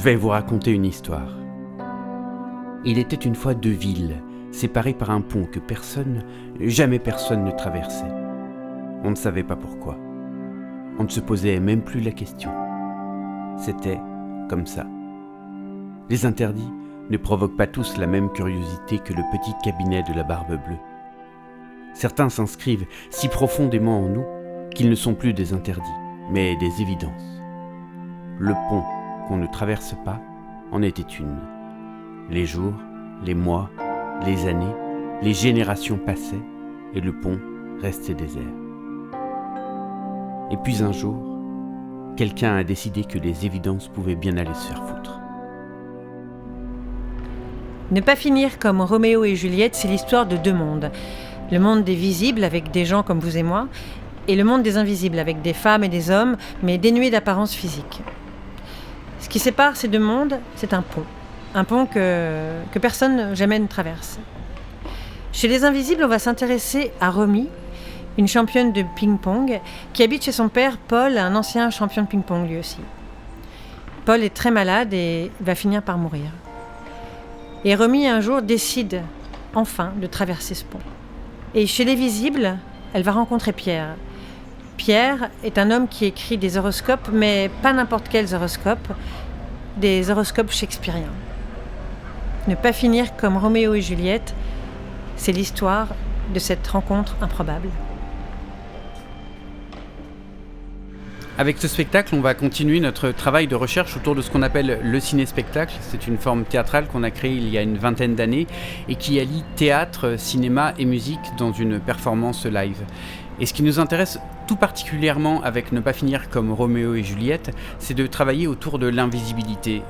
vais vous raconter une histoire. Il était une fois deux villes, séparées par un pont que jamais personne ne traversait. On ne savait pas pourquoi. On ne se posait même plus la question. C'était comme ça. Les interdits ne provoquent pas tous la même curiosité que le petit cabinet de la barbe bleue. Certains s'inscrivent si profondément en nous qu'ils ne sont plus des interdits, mais des évidences. Le pont qu'on ne traverse pas en était une. Les jours, les mois, les années, les générations passaient et le pont restait désert. Et puis un jour, quelqu'un a décidé que les évidences pouvaient bien aller se faire foutre. Ne pas finir comme Roméo et Juliette, c'est l'histoire de deux mondes. Le monde des visibles, avec des gens comme vous et moi, et le monde des invisibles, avec des femmes et des hommes, mais dénués d'apparence physique. Ce qui sépare ces deux mondes, c'est un pont. Un pont que personne jamais ne traverse. Chez les invisibles, on va s'intéresser à Romy, une championne de ping-pong, qui habite chez son père, Paul, un ancien champion de ping-pong lui aussi. Paul est très malade et va finir par mourir. Et Romy, un jour, décide enfin de traverser ce pont. Et chez les visibles, elle va rencontrer Pierre. Pierre est un homme qui écrit des horoscopes, mais pas n'importe quels horoscopes, des horoscopes shakespeariens. Ne pas finir comme Roméo et Juliette, c'est l'histoire de cette rencontre improbable. Avec ce spectacle, on va continuer notre travail de recherche autour de ce qu'on appelle le ciné-spectacle. C'est une forme théâtrale qu'on a créée il y a une vingtaine d'années et qui allie théâtre, cinéma et musique dans une performance live. Et ce qui nous intéresse tout particulièrement avec Ne pas finir comme Roméo et Juliette, c'est de travailler autour de l'invisibilité.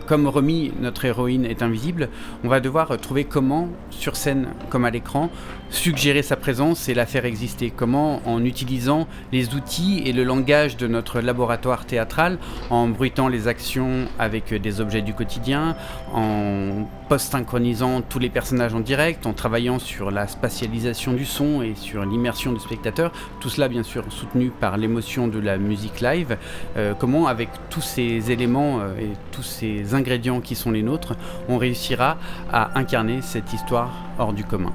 Comme Romy, notre héroïne, est invisible, on va devoir trouver comment, sur scène comme à l'écran, suggérer sa présence et la faire exister. Comment, en utilisant les outils et le langage de notre laboratoire théâtral, en bruitant les actions avec des objets du quotidien, en post-synchronisant tous les personnages en direct, en travaillant sur la spatialisation du son et sur l'immersion du spectateur, tout cela bien sûr soutenu par l'émotion de la musique live, comment avec tous ces éléments et tous ces ingrédients qui sont les nôtres, on réussira à incarner cette histoire hors du commun.